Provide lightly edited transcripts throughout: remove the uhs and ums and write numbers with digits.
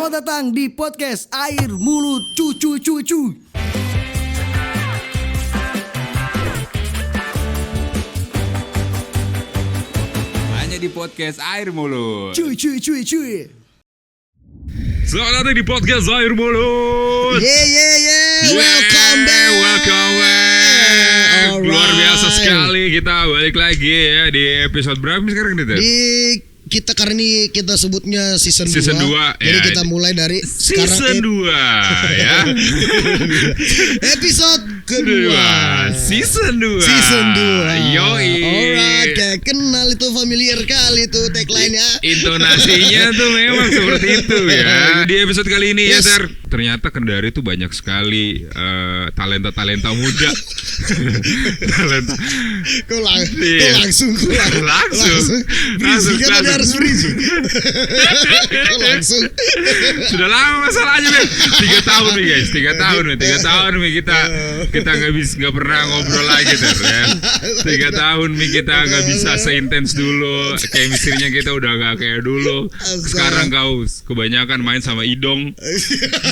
Selamat datang di podcast Air Mulut Cucu. Hanya di podcast Air Mulut. Cuy. Selamat datang di podcast Air Mulut. Yeah. Welcome back. Alright. Luar biasa sekali, kita balik lagi ya di episode berapa sekarang nih? Kita karena ini kita sebutnya season 2. Jadi ya, kita mulai dari season 2 ya. Episode kedua. Season 2. Yoi. Alright, kayak kenal itu, familiar kali tuh tagline-nya. Intonasinya tuh memang seperti itu ya. Di episode kali ini Yes. ya ternyata Kendari tuh banyak sekali talenta muda. Talenta. Kok Iya. langsung. Langsung. Kan harus berisik. Kok langsung. Sudah lama masalahnya nih. 3 tahun nih guys, 3 tahun nih kita nggak pernah ngobrol lagi ya. 3 tahun nih kita nggak bisa seintens dulu. Chemistry-nya kita udah nggak kayak dulu. Sekarang kau kebanyakan main sama Idong.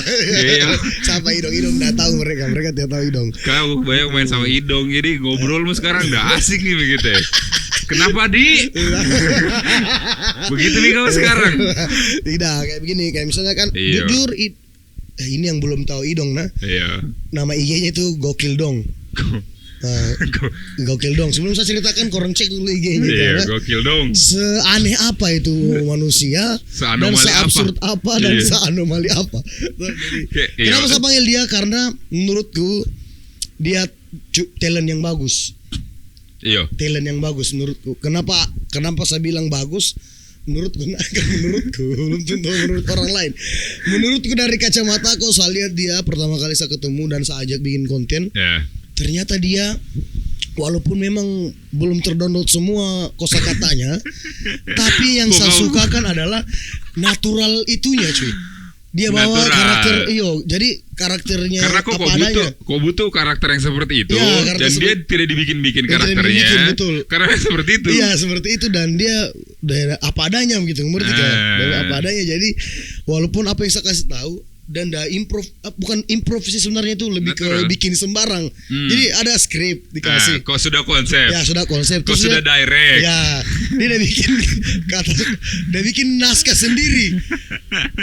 Iya. Siapa Idong nggak tahu mereka tidak tahu Idong. Kau banyak main sama Idong, jadi ngobrol lu sekarang udah asik nih begitu ya. Kenapa begitu nih kau sekarang? Tidak kayak begini, kayak misalnya kan Iya. jujur ini yang belum tahu Idong Iya. nama IG-nya itu Gokil Dong. Gokil Dong. Sebelum saya ceritakan, korang cek dulu IG-nya. Iya, karena gokil dong. seaneh apa itu manusia dan Seanomali seabsurd apa dan Iya. seanomali apa. Iya. Kenapa saya panggil dia? Karena menurutku dia talent yang bagus. Iya. Talent yang bagus menurutku. Kenapa saya bilang bagus? Menurutku belum tentu menurut orang lain. Menurutku dari kacamata aku, saya lihat dia pertama kali saya ketemu dan saya ajak bikin konten. Ya. Ternyata dia walaupun memang belum terdownload semua kosakatanya, tapi yang saya sukakan adalah natural itunya, cuy. Dia bawa Natural. karakter jadi karakternya Karena kok apa adanya. kau butuh karakter yang seperti itu, Ya, karakter dan dia tidak dibikin karakternya. betul. Karena seperti itu. Iya, seperti itu, dan dia dari apa adanya gitu, ngerti kan? Dari apa adanya. Jadi walaupun apa yang saya kasih tahu dan bukan improv sih sebenarnya, itu lebih Natural. ke bikin sembarang. Jadi ada skrip dikasih. Kau sudah konsep. Ya sudah konsep. Kau Terus sudah direct. Ya, dia udah bikin naskah sendiri.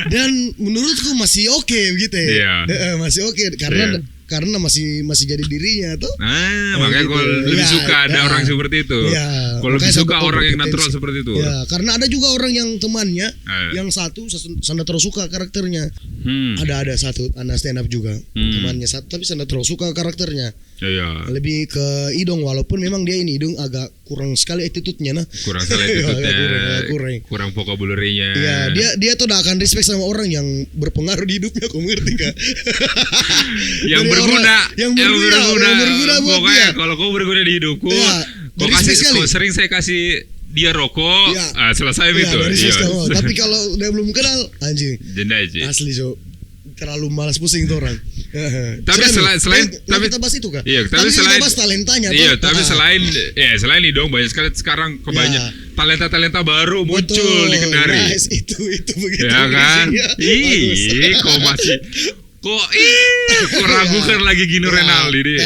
Dan menurutku masih oke gitu ya. Iya. Masih oke karena masih jadi dirinya tuh. Makanya gitu. kau lebih Ya, suka ada ya. orang seperti itu. Ya, Kau lebih makanya suka saya orang yang berkompetensi. natural seperti itu. Ya, karena ada juga orang yang temannya, Eh. yang satu saya terus suka karakternya. Ada satu anak stand up juga, temannya satu, tapi saya terus suka karakternya. Iya. Lebih ke Idong, walaupun memang dia ini Idong agak kurang sekali attitude-nya Kurang salah attitude-nya. kurang. Kurang vocabulary-nya. Iya, dia tuh udah akan respect sama orang yang berpengaruh di hidupnya, kamu ngerti kan? yang Dari berguna. orang- yang berguna buat Pokoknya dia. kalau kau berguna di hidupku, Iya, kau respect sekali. sering saya kasih dia rokok, Iya. selesai Iya, itu. dari sistem. Tapi kalau udah belum kenal, anjing. Jenda aja. Asli, Jo. Terlalu malas pusing tuh orang. Tapi selain tapi kita bahas itu kan. Iya, tapi kita selain bahas talentanya Iya, tuh. tapi selain ini dong, banyak sekali sekarang kebanyakan talenta baru muncul Betul. di Kendari. Nice, itu begitu. Ya kan? Iya, bagus. Kok ragukan lagi Gino Ya, Renaldi deh.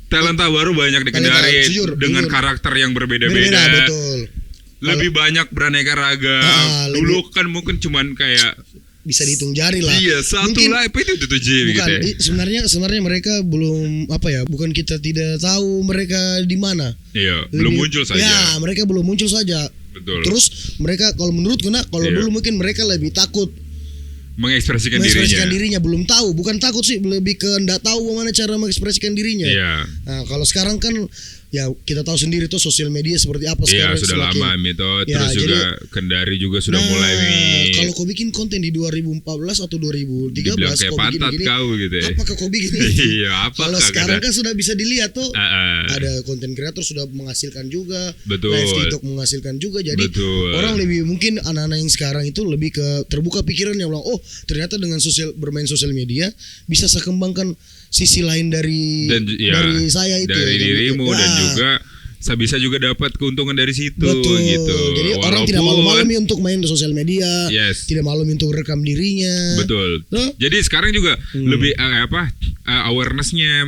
Talenta baru banyak di Kendari Jujur. dengan karakter yang Berbeda, berbeda-beda. betul. Lebih banyak beraneka ragam. Dulu kan mungkin cuman kayak Bisa dihitung jari lah. iya, satu Mungkin- lah, apa itu J Bukan, gitu ya. sebenarnya mereka belum bukan kita tidak tahu mereka di mana. Iya, belum muncul saja. Ya, mereka belum muncul saja. Betul. Terus mereka kalau menurutku Iya. dulu mungkin mereka lebih takut mengekspresikan mengekspresikan dirinya. dirinya, belum tahu, bukan takut sih, lebih ke enggak tahu bagaimana cara mengekspresikan dirinya. Iya. Nah, kalau sekarang kan ya kita tahu sendiri tuh sosial media seperti apa Iya, sekarang. sudah lama Mito. Ya, Terus juga jadi- Kendari juga sudah mulai kalau kau bikin konten di 2014 atau 2013 dibilang kayak kau bikin pantat gini, kau gitu ya. apakah kau bikin ini? Iya, apakah Kalau sekarang kata- kan sudah bisa dilihat tuh. Ah, Ada konten kreator sudah menghasilkan juga, Betul. live TikTok menghasilkan juga. Jadi Betul. orang lebih mungkin anak-anak yang sekarang itu lebih ke terbuka pikirannya, bilang, oh ternyata dengan bermain sosial media bisa saya kembangkan sisi lain dari dan dari saya itu. dari ya, dirimu gitu. dan Ah, juga bisa juga dapat keuntungan dari situ Betul. gitu. Jadi orang tidak malu-malu nih untuk main di sosial media, Yes. tidak malu untuk rekam dirinya. Betul. Loh? Jadi sekarang juga lebih awarenessnya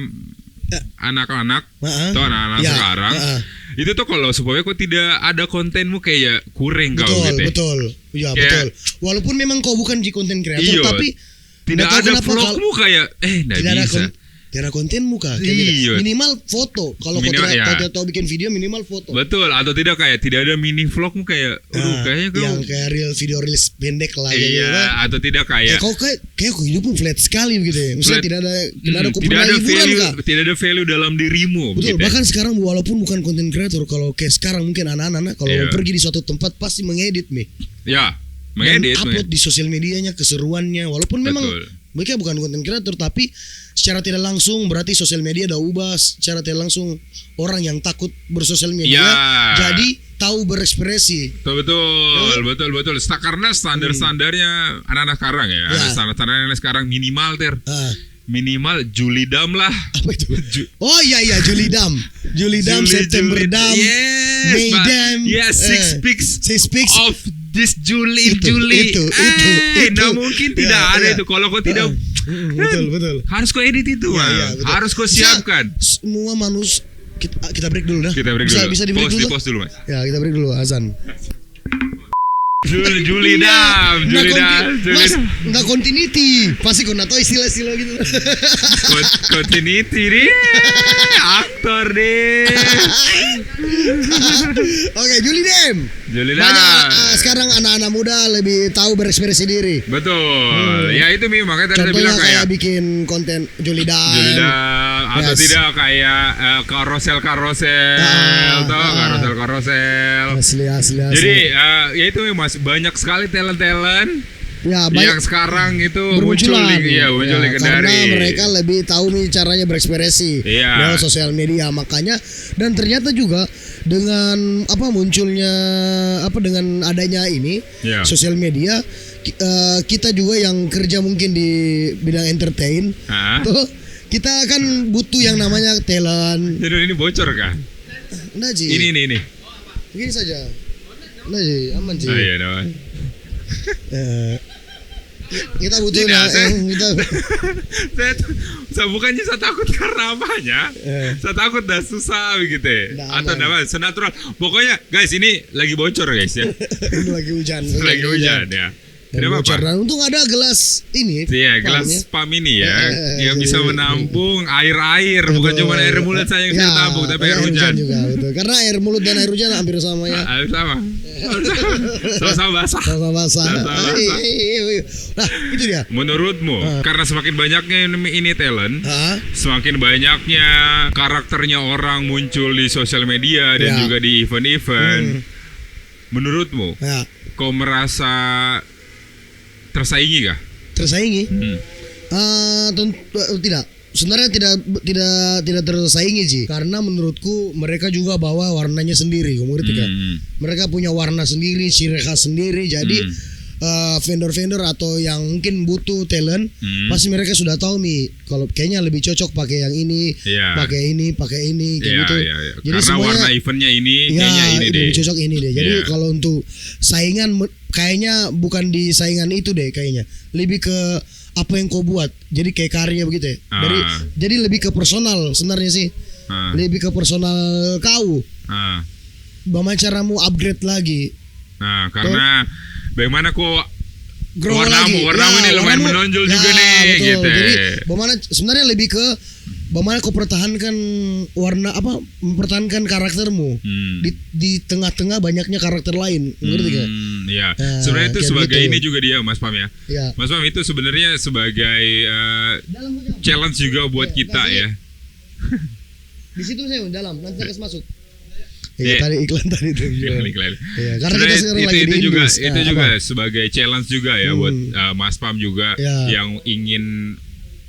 anak-anak atau anak-anak Ya, sekarang itu tuh kalau supaya kok tidak ada kontenmu kayak kurang kau Betul, gitu. betul. Ya, Kayak- betul. Walaupun memang kau bukan di konten kreator, Iya. tapi Tidak nggak tahu ada kenapa vlogmu kayak nggak tidak ada bisa. tidak ada kontenmu kah? Kayak Iya. gitu. Minimal foto. Kalau kau Minimal, ya. tidak tahu bikin video, minimal foto. Betul, atau tidak kayak tidak ada mini vlogmu kayak kayaknya kau yang kayak video reels pendek lah kayak gitu. iya Kan. atau tidak kayak Kau kayak kau hidupmu flat sekali gitu ya. Maksudnya Flat. tidak ada kau tidak pernah ada hiburan value, kah? tidak ada value dalam dirimu. Betul, gitu ya. bahkan sekarang walaupun bukan konten kreator, kalau kayak sekarang mungkin anak-anak kalau Iya. mau pergi di suatu tempat pasti mengedit nih. Ya, Dan mengedit. upload di sosial medianya, keseruannya. Walaupun memang Betul. mereka bukan konten kreator, tapi secara tidak langsung berarti sosial media udah ubah. Secara tidak langsung orang yang takut bersosial media Ya. jadi tahu berekspresi. Betul. Karena standar-standarnya anak-anak sekarang ya. Ya. Standar-standar anak sekarang minimal minimal Julidam lah. Apa itu? Oh iya Julidam, September Dam, May Yes, Dam. yes, six pics of this Juli. Itu. Nggak mungkin tidak Ya, ada ya. itu. Kalau kau tidak, Betul. harus kau edit itu, Iya, Bang. iya, betul. Harus kau siapkan. Semua manusia kita break dulu dah. Kita break bisa, dulu. Bisa di break Pause, dulu. di pause dulu, Mas. Ya, kita break dulu azan. Julidam. Mas, nggak continuity. Pasti kau nggak tahu istilah-istilah gitu. Continuity nih. Aktor deh. Oke, Julidam. Julidam. Banyak sekarang anak-anak muda lebih tahu berekspresi diri. Betul. Ya itu Mi, makanya tadi saya Contohnya bilang kayak kayak bikin konten Julidam. atau Yes. tidak kayak karosel Asli. jadi ya itu Mi, Mas, banyak sekali talent ya, yang sekarang itu muncul bermunculan. muncul di Karena Kendari. mereka lebih tahu nih caranya berekspresi Iya. lewat sosial media, makanya dan ternyata juga dengan dengan adanya ini Iya. sosial media kita juga yang kerja mungkin di bidang entertain Hah? tuh kita kan butuh yang namanya talent. Jadi ini bocor kah? Nah, Ji. Ini. Begini saja. Nah, Ji, aman Ji. Oh iya, dong. Eh, kita butuh Tidak, kita saya bukannya saya takut karena apanya, saya takut dah susah begitu Nggak atau aman. apa senatural. Pokoknya guys ini lagi bocor guys ya, ini lagi hujan. lagi hujan ya. Dan Tidak bocor. apa-apa. Dan untung ada gelas ini. Iya, pamnya. gelas pam ini ya, yang jadi- bisa menampung air, bukan cuma air mulut saya yang saya tampung, tapi air hujan. juga, betul. Karena air mulut dan air hujan hampir sama ya. Air sama, sama basah. Sama basah. Sama basah. Nah, itu dia. Menurutmu, karena semakin banyaknya ini talent, Hah? semakin banyaknya karakternya orang muncul di sosial media dan Ya. juga di event-event, menurutmu, Ya, kau merasa tersaingi kah? tersaingi? Hmm. Tidak. Sebenarnya tidak tersaingi sih, karena menurutku mereka juga bawa warnanya sendiri, kamu ngerti kan? Mereka punya warna sendiri, ciri khas sendiri. Jadi vendor-vendor atau yang mungkin butuh talent, pasti mereka sudah tahu nih, kalau kayaknya lebih cocok pakai yang ini, Iya. pakai ini kayak gitu. Iya. Jadi Karena semuanya warna eventnya ini, ya kayaknya ini deh. lebih cocok ini deh. Jadi Iya. kalau untuk saingan kayaknya bukan di saingan itu deh kayaknya. Lebih ke apa yang kau buat. Jadi kayak karya begitu ya. Jadi lebih ke personal sebenarnya sih. Lebih ke personal kau. Bagaimana caramu upgrade lagi? Nah, karena bagaimana kok Grow warnamu lagi. ini lumayan warnamu- menonjol ya, juga nih betul. gitu. Jadi bagaimana sebenarnya lebih ke bagaimana kau pertahankan mempertahankan karaktermu di tengah-tengah banyaknya karakter lain, ngerti gak? Ya, sebenarnya itu kayak sebagai gitu. ini juga dia Mas Pam ya. Ya. Mas Pam itu sebenarnya sebagai challenge juga buat kita ya. Di situ saya dalam, nanti saya kasih masuk. Iya. Iya, tadi iklan tadi itu. Iklan. Iya, karena Sebenarnya kita sekarang lagi di juga Indus. itu Ah, juga apa? sebagai challenge juga ya buat Mas Pam juga Ya. yang ingin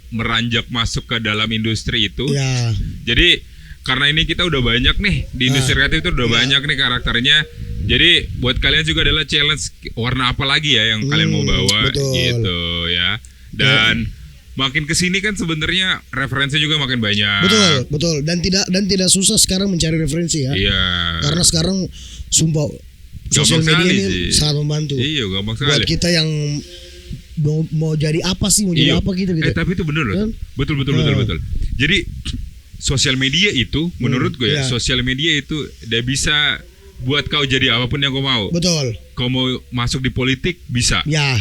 meranjak masuk ke dalam industri itu. Ya, Jadi karena ini kita udah banyak nih di industri kreatif itu udah banyak nih karakternya. Jadi buat kalian juga adalah challenge warna apa lagi ya yang kalian mau bawa betul. gitu ya. Dan makin kesini kan sebenarnya referensi juga makin banyak. Betul. Dan tidak susah sekarang mencari referensi ya. Iya. Karena sekarang sumpah sosial Gampang media sekali ini sih. sangat membantu. Iya, gampang Buat sekali. kita yang mau jadi apa sih, mau jadi Iya. apa gitu. Tapi itu bener loh. Kan? Betul. Jadi sosial media itu menurut gue ya, iya. sosial media itu udah bisa buat kau jadi apapun yang kau mau. Betul. Kau mau masuk di politik bisa. Ya,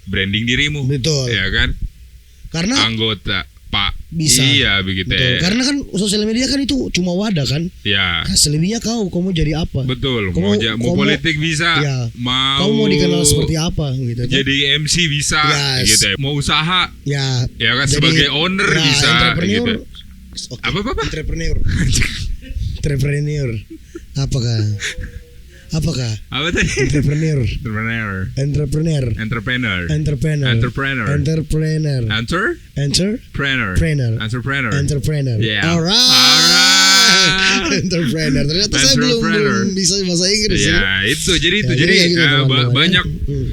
Branding dirimu. betul. Ya kan? Karena Anggota Pak. bisa. Iya begitu. Betul. Karena kan sosial media kan itu cuma wadah kan. Ya. Nah, selebihnya kau mau jadi apa? Betul. Kau Mau politik bisa. Iya. Mau Kau mau dikenal seperti apa gitu kan? jadi MC bisa. Yes. Gitu. Mau usaha. Ya. Ya kan jadi- sebagai owner ya, bisa. entrepreneur. Gitu. Oke. Apa? Entrepreneur. Apakah? Apa tadi? Entrepreneur. Entrepreneur. Entrepreneur. Entrepreneur. Entrepreneur. Entrepreneur. Entrepreneur. Enter? Entrepreneur. Entrepreneur. Entrepreneur. Yeah. Alright. Entrepreneur. Ternyata saya belum bisa bahasa Inggris ya. Ya itu jadi Ya, jadi kayak gitu, teman-teman. banyak Hmm.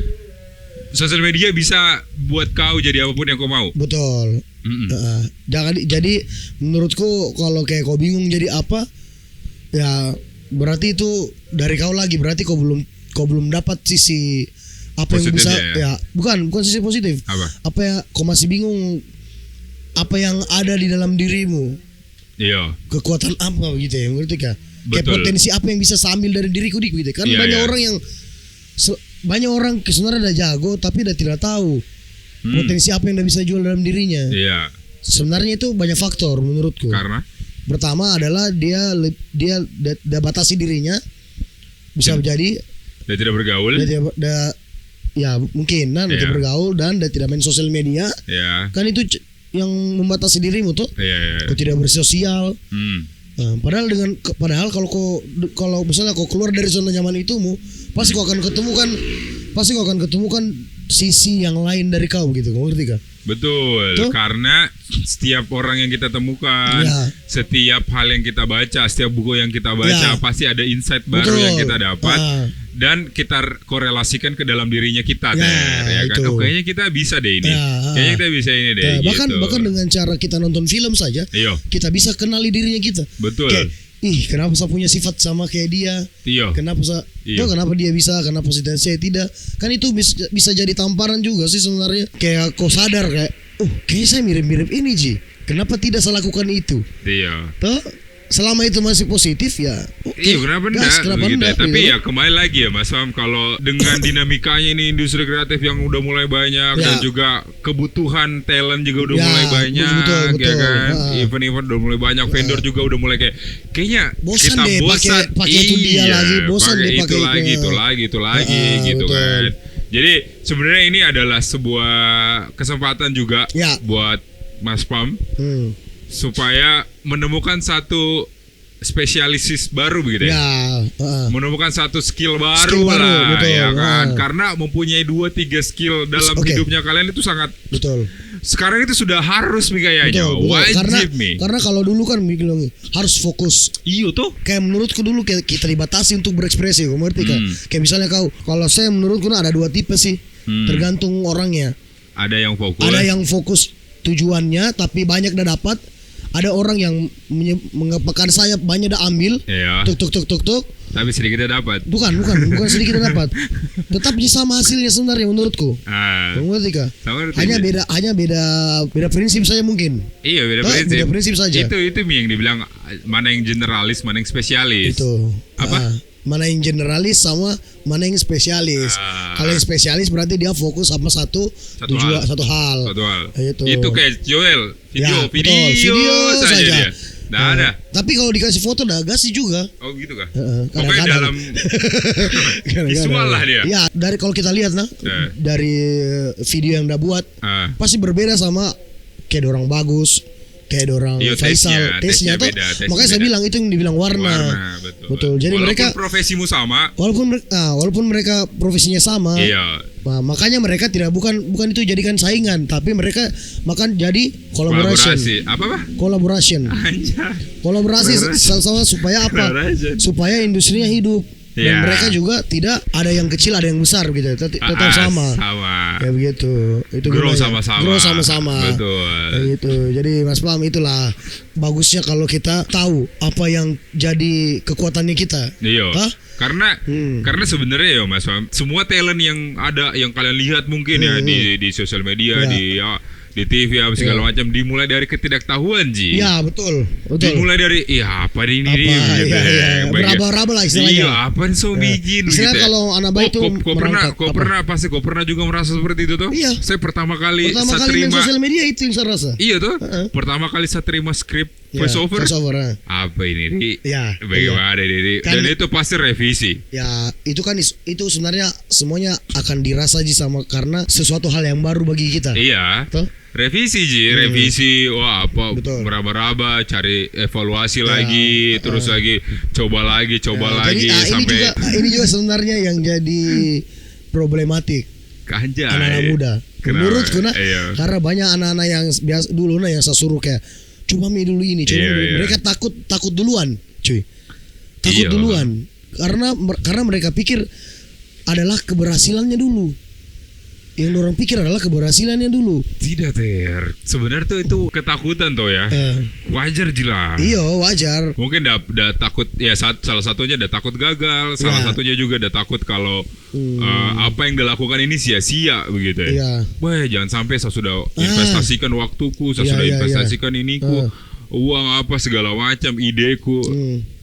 sosial media bisa buat kau jadi apapun yang kau mau. Betul. Jadi menurutku kalau kayak kau bingung jadi apa, ya berarti itu dari kau lagi. Berarti kau belum dapat sisi apa yang bisa Positifnya ya? bukan sisi positif. Apa? Ya kau masih bingung apa yang ada di dalam dirimu, Iya. kekuatan apa gitu ya, ngerti kah? Kayak Betul. potensi apa yang bisa saya ambil dari diriku gitu kan. Iya, banyak iya. orang yang banyak orang sebenarnya udah jago tapi udah tidak tahu potensi apa yang udah bisa jual dalam dirinya. Iya. Sebenarnya itu banyak faktor menurutku. Karena Pertama adalah dia batasi dirinya, bisa jadi dia tidak bergaul. ya mungkin Iya. tidak bergaul dan dia tidak main sosial media. Ya. Kan itu yang membatasi dirimu tuh. Iya. Kau tidak bersosial. Hmm. Nah, padahal kalau misalnya kau keluar dari zona nyaman itumu, pasti kau akan ketemu kan sisi yang lain dari kau gitu. Kau ngerti kan? Betul, Tuh. karena setiap orang yang kita temukan, Ya. setiap hal yang kita baca, setiap buku yang kita baca, Ya. pasti ada insight baru Betul. yang kita dapat Ah. dan kita korelasikan ke dalam dirinya kita, Ya, ya kan? itu. Oh, kayaknya kita bisa deh ini, Ya, kayaknya kita bisa ini deh. Ya, bahkan gitu. dengan cara kita nonton film saja, Iya, kita bisa kenali dirinya kita. betul. Kayak, kenapa saya punya sifat sama kayak dia? Iya, Iya. Kenapa dia bisa? Kenapa saya tidak? Kan itu bisa jadi tamparan juga sih sebenarnya. Kayak kau sadar kayak, kayaknya saya mirip-mirip ini Ji. Kenapa tidak saya lakukan itu? iya. Toh, selama itu masih positif ya. oke. Iya, kenapa enggak? Kenapa Begitu. enggak, Tapi gitu. ya kembali lagi ya Mas Fam, kalau dengan dinamikanya ini industri kreatif yang udah mulai banyak Ya. dan juga kebutuhan talent juga udah Ya, mulai banyak, betul. ya kan? Ha. Event-event udah mulai banyak, vendor juga udah mulai kayaknya Bosan kita deh bosan. pakai itu dia lagi, bosan deh pakai itu lagi gitu betul. kan. Jadi sebenarnya ini adalah sebuah kesempatan juga Ya. buat Mas Pam Hmm. supaya menemukan satu spesialisis baru begitu ya. Ya, Menemukan satu skill baru Skill baru, lah, betul. ya kan? Ah. Karena mempunyai 2-3 skill dalam Oke. hidupnya kalian itu sangat betul. sekarang itu sudah harus nih kayaknya, Betul. wajib nih. Karena kalau dulu kan bilang harus fokus. Iyo tuh. Kayak menurutku dulu kayak kita dibatasi untuk berekspresi, kamu ngerti kan? Kayak misalnya kalau saya menurutku ada 2 tipe sih, tergantung orangnya. Ada yang fokus. Ada yang fokus tujuannya tapi banyak dah dapat. Ada orang yang mengepakkan sayap banyak dah ambil. Iya. Tuk. Tapi sedikitnya dapat. Bukan sedikit dah dapat. Tetap sama hasilnya sebenarnya menurutku. Ah, Kamu ngerti kah? sama ngerti. Hanya beda prinsip saja mungkin. Iya, beda Oh, prinsip. beda prinsip saja. Itu yang dibilang mana yang generalis, mana yang spesialis. Itu. Apa? Mana yang generalis sama mana yang spesialis. Ah. Kalau yang spesialis berarti dia fokus sama satu hal. satu hal. Itu kayak Joel, Ya, video betul. Video saja saja. dia. Nggak ada. Tapi kalau dikasih foto dah gasih juga. Oh gitu kah? Kadang-kadang. Pokoknya dalam Kadang-kadang. visual lah dia. Ya, kalau kita lihat dari video yang dia buat Ah. pasti berbeda sama kayak orang bagus, kayak orang Iya, Faisal, tesnya tuh. beda, tesnya Makanya saya beda. bilang itu yang dibilang warna. Betul. Jadi walaupun mereka profesimu sama. walaupun mereka profesinya sama. Iya. Nah, makanya mereka bukan itu jadikan saingan, tapi mereka jadi Kolaborasi. Apa? collaboration. Anjay. Kolaborasi Kolaborasi. sama supaya apa? Kolaborasi. Supaya industrinya hidup. Dan Ya. mereka juga tidak ada yang kecil, ada yang besar gitu. Tetap sama. Sama. Kayak begitu. Itu Grow gunanya. sama-sama. Grow sama-sama. Betul. Kayak gitu. Jadi Mas Pam, itulah bagusnya kalau kita tahu apa yang jadi kekuatannya kita. Iya. Hah? Karena sebenarnya ya Mas Fam, semua talent yang ada yang kalian lihat mungkin ya di sosial media, Ya. di TV apa segala macam, dimulai dari ketidaktahuan Ji. Ya, betul. Dimulai dari apa ini Apa, gitu iya, ya. iya. Baik- Beraba-raba lah istilahnya. Iya, apa yang so bikin Istilahnya gitu ya. kalau anak bayi itu kau merangkak, apa? kau pernah juga merasa seperti itu tuh? Iya. Saya pertama kali Pertama saya kali main terima sosial media itu yang saya rasa. iya tuh. Heeh. Pertama kali saya terima skrip Ya, voice over. ah. Apa ini Di? Ya, Bagaimana Di? Kan- Dan itu pasti revisi. Ya, itu kan itu sebenarnya semuanya akan dirasa Ji sama karena sesuatu hal yang baru bagi kita. Iya. Toh? Revisi Ji, revisi. Wah, apa Betul. meraba-raba, cari evaluasi lagi, terus lagi coba lagi Jadi, sampai ini juga sebenarnya yang jadi problematik kanjai. anak-anak muda. Kenapa? Menurutku Iya. karena banyak anak-anak yang biasa dulu yang saya suruh kayak coba dulu ini, coba Iya, dulu. iya. Mereka takut duluan, cuy. Takut Iya. duluan. Karena mereka pikir adalah keberhasilannya dulu. Yang orang pikir adalah keberhasilannya dulu. Tidak Ter, sebenarnya tuh itu ketakutan tuh ya. Wajar jelas. Iya, wajar. Mungkin udah takut ya salah satunya udah takut gagal, salah Ya. satunya juga udah takut kalau apa yang dilakukan ini sia-sia begitu ya. Iya. Wah, jangan sampai saya sudah investasikan waktuku, saya Iya, sudah iya, investasikan iniku, uang apa segala macam, ideku.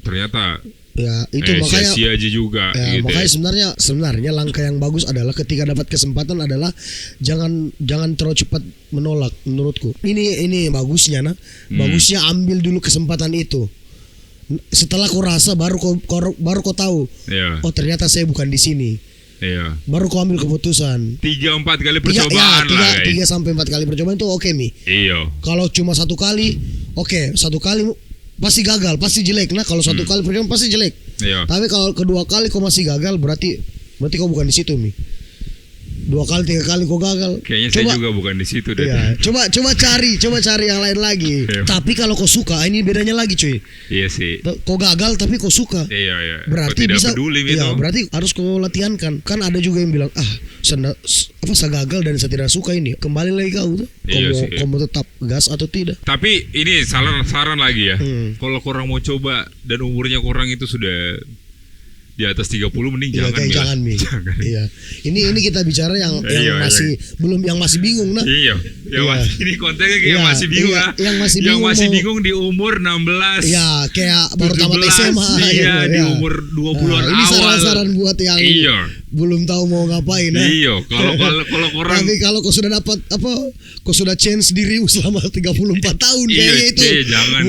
Ternyata Ya, itu makanya sia-sia aja juga ya, gitu. makanya sebenarnya langkah yang bagus adalah ketika dapat kesempatan adalah jangan terlalu cepat menolak menurutku. Ini bagusnya bagusnya ambil dulu kesempatan itu. Setelah kau rasa baru kau tahu. Iya. Oh, ternyata saya bukan di sini. Iya. Baru kau ambil keputusan. 3-4 kali percobaan lah. guys. 3-4 kali percobaan itu oke Mi. Iya. Kalau cuma satu kali, oke, satu kali pasti gagal, pasti jelek. Nah, kalau satu kali percobaan pasti jelek. Iya. Tapi kalau kedua kali kau masih gagal, berarti kau bukan di situ Mi. 2 kali 3 kali kau gagal. Kayaknya saya juga bukan di situ deh. Iya, coba cari yang lain lagi. Iya. Tapi kalau kau suka, ini bedanya lagi cuy. Iya sih. Kau gagal tapi kau suka. Iya, iya. Berarti Kau tidak bisa. peduli Iya, gitu. berarti harus kau latihankan. Kan ada juga yang bilang, saya gagal dan saya tidak suka ini. Kembali lagi kau tuh. Iya sih. Kau mau tetap gas atau tidak? Tapi ini saran lagi ya. Hmm. Kalau kurang mau coba dan umurnya kurang itu sudah di atas 30 mending Iya, jangan. kayak Mil. jangan Mi. Jangan. Iya. Ini kita bicara yang Iya, masih yang masih bingung nah. Iya, yang Iya. masih ini kontennya kayak Iya, masih bingung iya, lah. yang masih bingung mau- bingung di umur 16. Iya, kayak baru tamat 17, SMA. Iya, di iya. umur 20-an Ini awal. saran-saran buat yang Iya. belum tahu mau ngapain nah. Iya, kalau kurang Tapi kalau kau sudah dapat kau sudah change dirimu selama 34 tahun Iya, kayaknya itu. iya, jangan,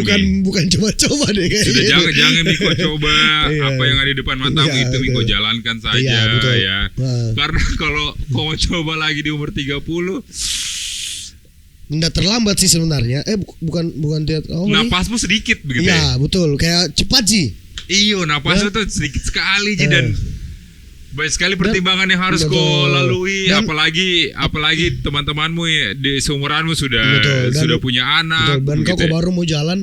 bukan coba-coba deh kayaknya. sudah itu. jangan Miko coba Iya. apa yang ada di depan matamu Iya, itu Miko betul. jalankan saja Iya, betul. ya. Nah. Karena kalau kau mau coba lagi di umur 30, Nggak terlambat sih sebenarnya. Bukan tidak. Oh, ini- napasmu sedikit begitu ya. Iya, betul. Kayak cepat sih. Iyo, napasmu tuh sedikit sekali Ji, dan banyak sekali pertimbangan yang harus betul. kau lalui, Dan- apalagi teman-temanmu ya, di seumuranmu sudah Betul. Dan- sudah punya anak. Betul. Dan begitu kau ya. baru mau jalan,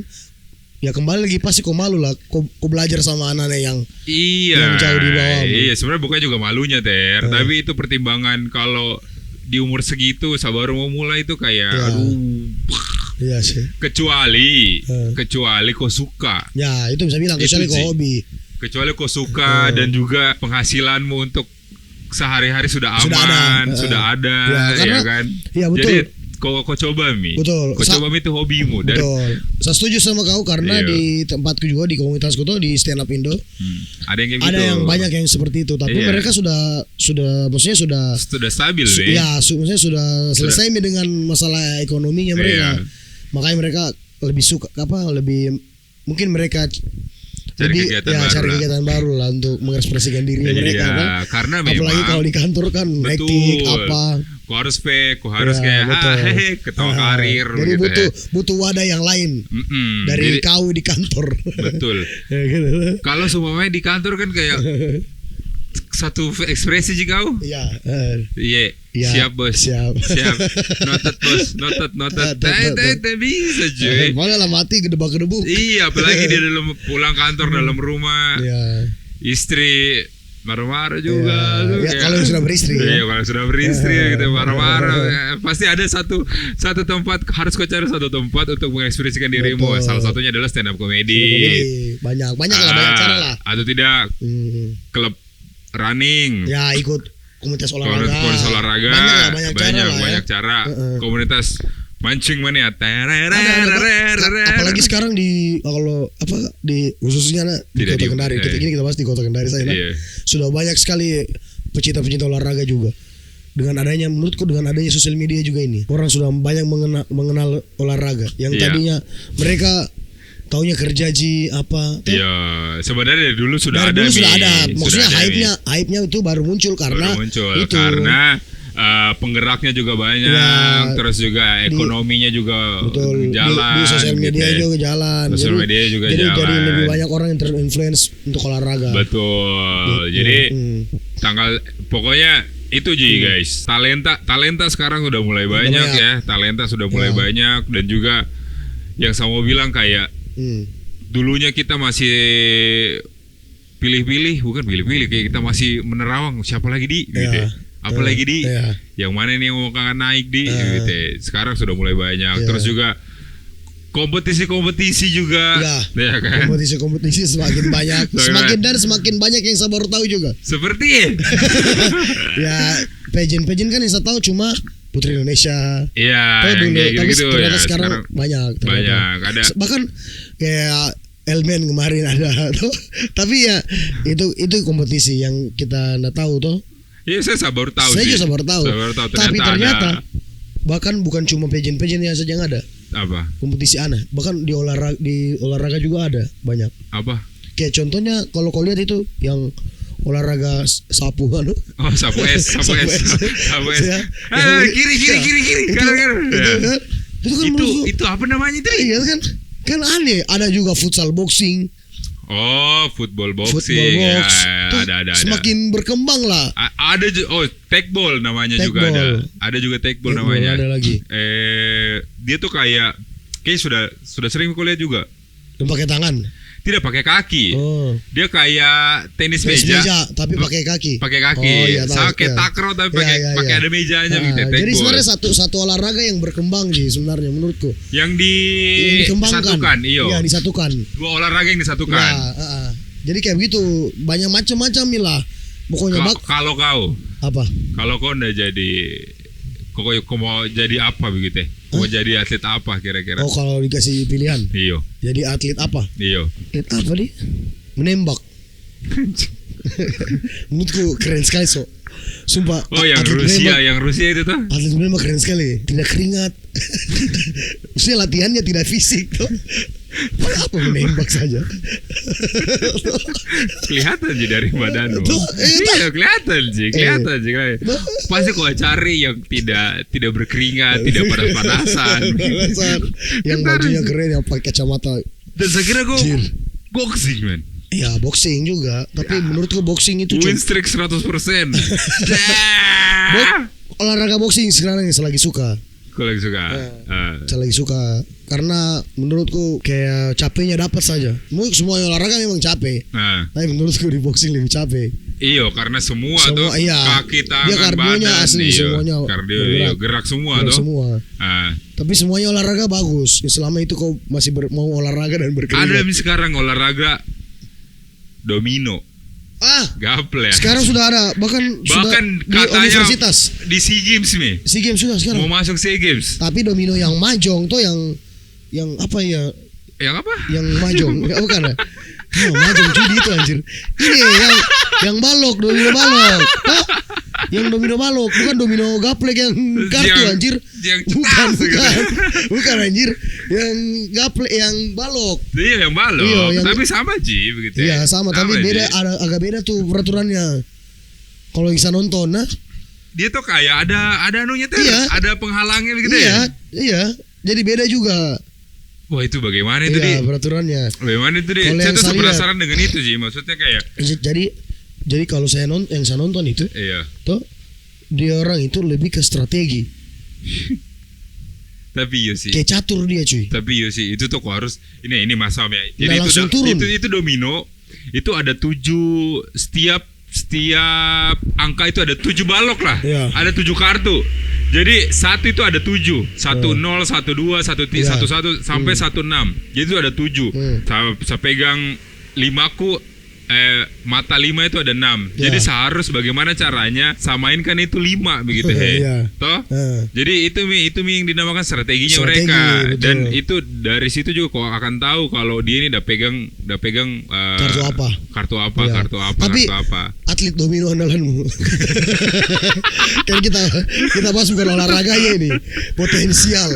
ya kembali lagi pasti kau malu lah. Kau belajar sama anak-anak yang Iya. yang jauh di bawahmu. Iya, sebenarnya bukan juga malunya Ter, tapi itu pertimbangan kalau di umur segitu saya baru mau mulai itu kayak Ya. aduh, iya sih. kecuali kau suka. Ya, itu bisa bilang Itu kecuali sih. kau hobi. Kecuali kau suka dan juga penghasilanmu untuk sehari-hari sudah Sudah ada. aman, sudah ada, Ya, karena- ya kan? iya, betul. Jadi kau coba Mi. Betul. Kau coba Mi itu hobimu dan Betul. Saya setuju sama kau karena Iya. di tempatku juga di komunitasku tuh di stand up Indo ada yang kayak ada gitu. yang banyak yang seperti itu. Tapi Iya. mereka sudah maksudnya sudah stabil Mi. maksudnya sudah selesai dengan masalah ekonominya mereka. Iya. Makanya mereka lebih suka lebih mungkin mereka Cari lebih kegiatan baru cari lah. kegiatan baru lah untuk mengekspresikan dirinya Iya, mereka kan. karena Apalagi memang kalau di kantor kan hektik apa. Kau harus fake, kau harus Ya, kayak betul. ketawa karir Jadi gitu butuh wadah yang lain dari Jadi, kau di kantor. betul. Ya, gitu. Kalau semuanya di kantor kan kayak satu ekspresi sih kau. Iya. Iya, Iya, siap bos. siap. Noted bos, noted. Tak bisa cuy. Malah lah mati gedebak-gedebuk. Iya, apalagi dia dalam pulang kantor dalam rumah. Iya. istri marah-marah juga tuh, Ya, kayak- kalau sudah beristri. Iya, kalau sudah beristri gitu marah-marah. Pasti ada satu tempat, harus kau cari satu tempat untuk mengekspresikan dirimu. Betul. Salah satunya adalah stand up comedy. Komedi. Banyak lah, banyak cara lah. Atau tidak klub running. Ya ikut komunitas olahraga. Komunitas olahraga. Banyak cara lah ya. banyak cara. Komunitas mancing mania. Apalagi sekarang kalau di khususnya di Tidak Kota Kendari. Kita bahas di Kota Kendari saya. Iya. Sudah banyak sekali pecinta olahraga juga. Menurutku dengan adanya sosial media juga ini, orang sudah banyak mengenal olahraga. Yang Iya. tadinya mereka taunya kerja apa. Iya, sebenarnya dari dulu sudah Dari ada. dulu sudah ada. Mi. Maksudnya Sudah ada, Mi. hype-nya itu baru muncul karena itu. Karena penggeraknya juga banyak, Ya, terus juga ekonominya juga betul jalan. di sosial media gitu ya. juga jalan. Sosial media juga jadi jalan. lebih banyak orang yang terinfluence untuk olahraga. Betul. Gitu. Jadi pokoknya itu Ji guys. Talenta sekarang udah mulai banyak banyak. ya. Talenta sudah mulai Ya. banyak, dan juga yang saya mau bilang kayak dulunya kita masih bukan pilih-pilih, kayak kita masih menerawang siapa lagi gitu ya. Apalagi di Iya. yang mana nih yang mau akan naik gitu ya. Sekarang sudah mulai banyak. Iya. Terus juga kompetisi juga. Ya kan? Kompetisi semakin banyak, semakin banyak yang saya baru tahu juga. Seperti Ya, pageant kan yang saya tahu cuma Putri Indonesia. iya, Tahu yang dulu, kayak tapi gitu ternyata ya. sekarang banyak. Ada. Bahkan kayak Elmen kemarin ada tuh. Tapi ya itu kompetisi yang kita nggak tahu tuh. Iya, saya baru tahu Saya sih. juga baru tahu. Tapi ternyata bahkan bukan cuma pageant yang saja yang ada. Apa? Kompetisi aneh. Bahkan di olahraga juga ada banyak. Apa? Kayak contohnya kalau kau lihat itu yang olahraga sapu anu. Oh, sapu es. Ya. Kiri. Itu kan menurutku- Itu apa namanya itu? iya kan aneh. Ada juga futsal boxing, Oh, football football boxing. box. Ya, Tuh, ada. semakin berkembang lah. Ada tagball namanya juga Tagball. ada. Ada juga tagball Tagball namanya. ada lagi. Dia tuh kayak sudah sering kulihat juga. Dan pakai tangan. Tidak pakai kaki. Oh. Dia kayak tenis Tenis meja. tapi pakai kaki. Pakai kaki. Oh, iya, tahu. Sama kayak Iya. takraw tapi Iya, iya, pakai iya. ada mejanya Nah, gitu. jadi Tagball. sebenarnya satu olahraga yang berkembang sih sebenarnya menurutku. Yang Yang dikembangkan. disatukan, iyo. Iya, disatukan. Dua olahraga yang disatukan. Ya, jadi kayak begitu, banyak macam-macam lah. Pokoknya Kalau apa? kau udah jadi, kau mau jadi apa begitu? Mau jadi atlet apa kira-kira? Oh, kalau dikasih pilihan, Iyo. jadi atlet apa? Atlet apa nih? Menembak. Menurutku keren sekali sumpah. Oh, yang atlet Rusia, menembak, itu tuh. atlet menembak keren sekali. Tidak keringat. Maksudnya latihannya tidak fisik tuh. Apa menembak saja? Kelihatan sih dari badanmu. Tuh, Iya, kelihatan sih. Pasti kau cari yang tidak berkeringat, tidak panas-panasan. Yang bajunya keren, yang pakai kacamata. Dan saya kira kau Jir. boxing, man. Ya boxing juga, tapi menurutku boxing itu Win streak 100%. olahraga boxing sekarang yang saya lagi suka. Kau lagi suka. Saya lagi suka karena menurutku kayak capeknya dapat saja. Semua olahraga memang capek, tapi menurutku di boxing lebih capek. Iyo, karena semua tuh iya. kaki, Dia tangan, kardionya badan, asli, semuanya kardio, bergerak. iyo, gerak semua Gerak tuh. semua. Tapi semuanya olahraga bagus. Selama itu kau masih mau olahraga dan Ada berkeringat. sekarang olahraga domino, gaple ya. Sekarang sudah ada, bahkan sudah di katanya universitas. di SEA Games nih. SEA Games sudah sekarang. Mau masuk SEA Games. Tapi domino yang mahjong tuh yang apa ya? Yang apa? Yang mahjong, ya, bukan ya? Oh, mahjong judi itu anjir. Ini yang balok, domino balok. Hah? Yang domino balok, bukan domino gaplek yang kartu anjir. Yang Bukan, cetas gitu. bukan anjir. Yang gaplek, yang balok. Iya, yang balok. Iya, yang- Tapi sama Ji begitu. Iya sama, tapi beda, Ji. agak beda tuh peraturannya. Kalau bisa nonton, nah. Dia tuh kayak ada anunya tuh, Iya. ada penghalangnya begitu Iya, ya. iya. Jadi beda juga. Wah, itu bagaimana itu Iya, Di? peraturannya. Bagaimana itu Di? Kalau Saya yang tuh saya lihat- penasaran dengan itu Ji. Maksudnya kayak Jadi kalau saya nonton itu, iya. tuh dia orang itu lebih ke strategi. Tapi iya sih. Kayak catur dia cuy. Tapi iya sih, itu tuh kok harus ini Mas Sam ya. Jadi Nggak langsung turun. itu domino itu ada 7 setiap angka itu ada 7 balok lah. Iya. Ada 7 kartu. Jadi 1 itu ada 7. 1 0, 1 2, 1 Iya. 1 1 sampai 1 6. Jadi itu ada 7. Saya pegang 5ku mata 5 itu ada 6. Iya. Jadi seharus bagaimana caranya samainkan itu 5 begitu Iya. Toh? Jadi itu yang dinamakan strateginya Strategi, mereka. betul. Dan itu dari situ juga kau akan tahu kalau dia ini udah pegang Kartu apa? Iya. kartu apa. Atlet domino andalanmu. Kan kita bahas bukan olahraganya ini, potensial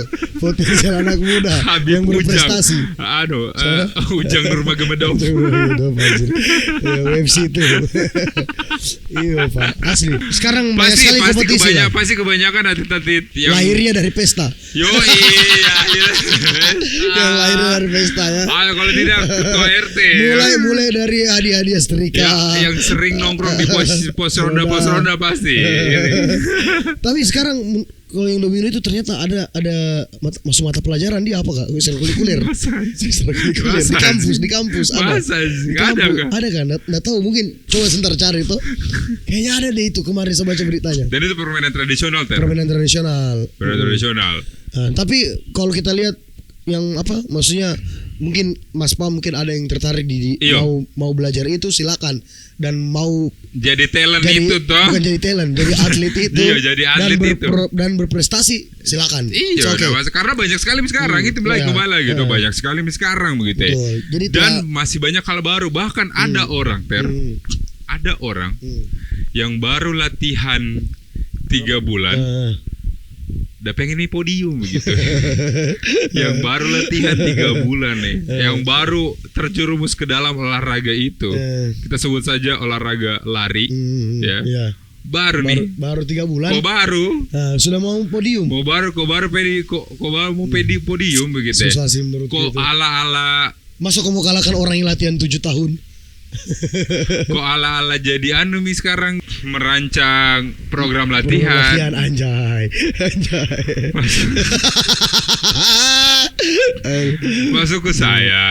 anak muda yang berprestasi. Ujang Nurmagomedov. Ya, UFC itu. Iya Pak, asli. Sekarang banyak sekali Pasti kompetisi lah. pasti kebanyakan atlet yang Lahirnya dari pesta. Yo iya. Yang lahirnya dari pesta ya. Kalau tidak ketua RT. Mulai dari hadiah-hadiah setrika. Yang sering nongkrong di pos ronda pasti. Tapi sekarang kalau yang domino itu ternyata ada masuk mata pelajaran dia apa kak? Ekstrakurikuler. Di kampus ada. Masa Di nggak ada kampus kah? ada kan? Nggak tahu, mungkin coba sebentar cari itu. Kayaknya ada deh itu, kemarin saya baca beritanya. Dan itu permainan tradisional Permainan tradisional. Nah, tapi kalau kita lihat yang apa? Maksudnya mungkin Mas Pam mungkin ada yang tertarik di Iya. mau belajar itu silakan, dan mau Jadi talent jadi itu toh. bukan jadi talent, jadi atlet itu. Iya, jadi atlet itu. Dan berprestasi silakan. Iya, It's okay. karena banyak sekali sekarang itu mulai Iya, kembali gitu, iya. banyak sekali sekarang begitu. Betul. Jadi Dan tidak- masih banyak hal baru, bahkan ada orang ada orang yang baru latihan 3 bulan udah pengen nih podium begitu. Yang baru latihan 3 bulan nih, yang baru terjerumus ke dalam olahraga itu. Kita sebut saja olahraga lari, ya. Iya. Baru nih, Baru 3 bulan. kok baru Sudah mau podium. mau podium begitu. Susah sih menurut Kok itu. ala-ala Masa kamu kalahkan orang yang latihan 7 tahun? kok ala-ala jadi mi sekarang merancang program latihan. Anjay. Masuk ke saya.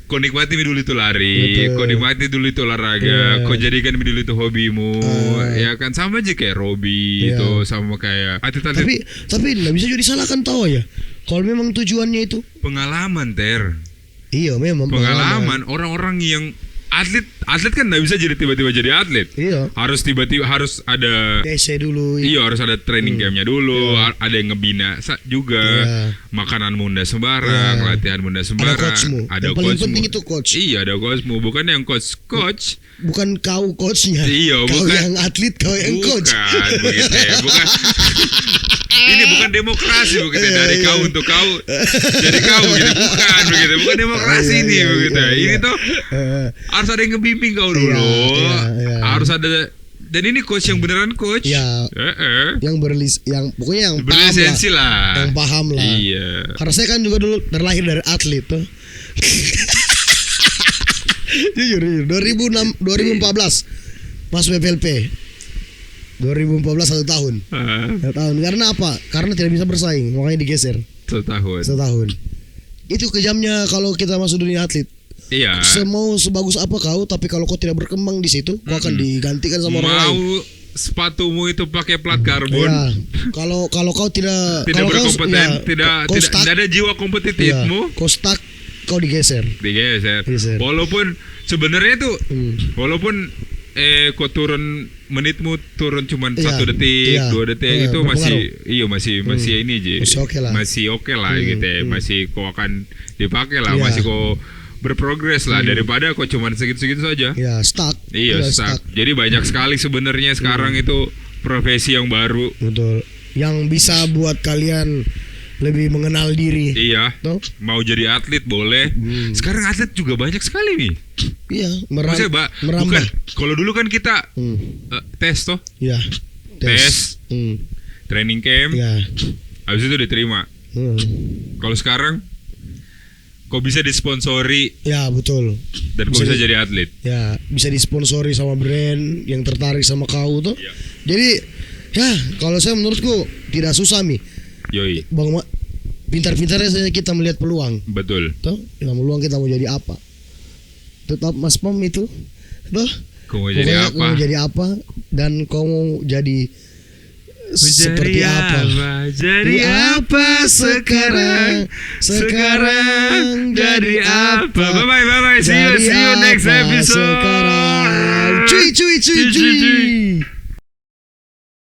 Kau nikmati dulu itu lari, Betul. kau nikmati dulu itu olahraga, Iya. kau jadikan dulu itu hobimu, ya kan sama aja kayak Robby Iya. itu, sama kayak atlet-atlet tapi nggak bisa juga disalahkan tahu ya. Kalau memang tujuannya itu, pengalaman iya memang pengalaman orang-orang yang atlet kan nggak bisa jadi tiba-tiba jadi atlet. Iya. Harus tiba-tiba harus ada TC dulu. Iya, harus ada training campnya dulu, ada yang ngebina juga, Iya. makanan muda sembarang, Iya. latihan muda Ada sembarang, coachmu. Yang paling penting itu coach. Iya, ada coachmu, bukan yang coach. Bukan kau coachnya. Iya, kau bukan. yang atlet, kau yang coach. Bukan begitu ya, bukan. Ini bukan demokrasi begitu ya, dari kau untuk kau, jadi kau gitu, bukan demokrasi Iya, ini iya, begitu. iya, iya. Ini tuh harus ada yang ngebimbing kau dulu, iya. harus ada. Dan ini coach yang beneran coach. Iya. Yang pokoknya yang paham berlisensi lah. Yang paham lah. Iya. Karena saya kan juga dulu terlahir dari atlet tuh. jujur 2014 masuk PPLP. 2014 1 tahun. 1 tahun. Karena apa? Karena tidak bisa bersaing, makanya digeser 1 tahun. 1 tahun. Itu kejamnya kalau kita masuk dunia atlet. Iya. Semau sebagus apa kau, tapi kalau kau tidak berkembang di situ, kau akan digantikan sama orang lain. Mau sepatumu itu pakai plat karbon. Ya, kalau kau tidak kalau kau, berkompeten, kau stuck, tidak ada jiwa kompetitifmu, kau stuck, kau digeser. digeser. Geser. Walaupun sebenarnya itu, Hmm. walaupun kau turun menitmu turun cuma Iya, 1 detik, iya, 2 detik iya, itu berpengaruh. masih ini aja. Masih oke lah. Masih oke lah gitu ya. Masih kau akan dipakai lah, Iya. masih kau berprogres lah daripada kau cuma segitu-segitu saja. Ya, stuck. Iya, Udah stuck. Jadi banyak sekali sebenarnya sekarang itu profesi yang baru. Betul. Yang bisa buat kalian lebih mengenal diri. Iya. Tuh. Mau jadi atlet boleh. Sekarang atlet juga banyak sekali nih. Iya, Maksudnya, merambah. bukan. Kalau dulu kan kita tes toh, Ya. Tes. Hmm. training camp, Ya. habis itu diterima. Kalau sekarang kau bisa disponsori Ya, betul. dan kau bisa jadi atlet. Ya, bisa disponsori sama brand yang tertarik sama kau tuh. Iya. Jadi, ya, kalau saya menurutku tidak susah Mi. Yoi, Bang, pintar-pintarnya saja kita melihat peluang. betul. Tuh, kita peluang kita mau jadi apa. Tetap Mas Pom itu tuh. Kau mau jadi Pokoknya apa? kau mau jadi apa dan kau mau jadi seperti apa? Jadi apa sekarang? Sekarang jadi apa? Bye bye. See you Jadi next apa episode. sekarang? Cuy.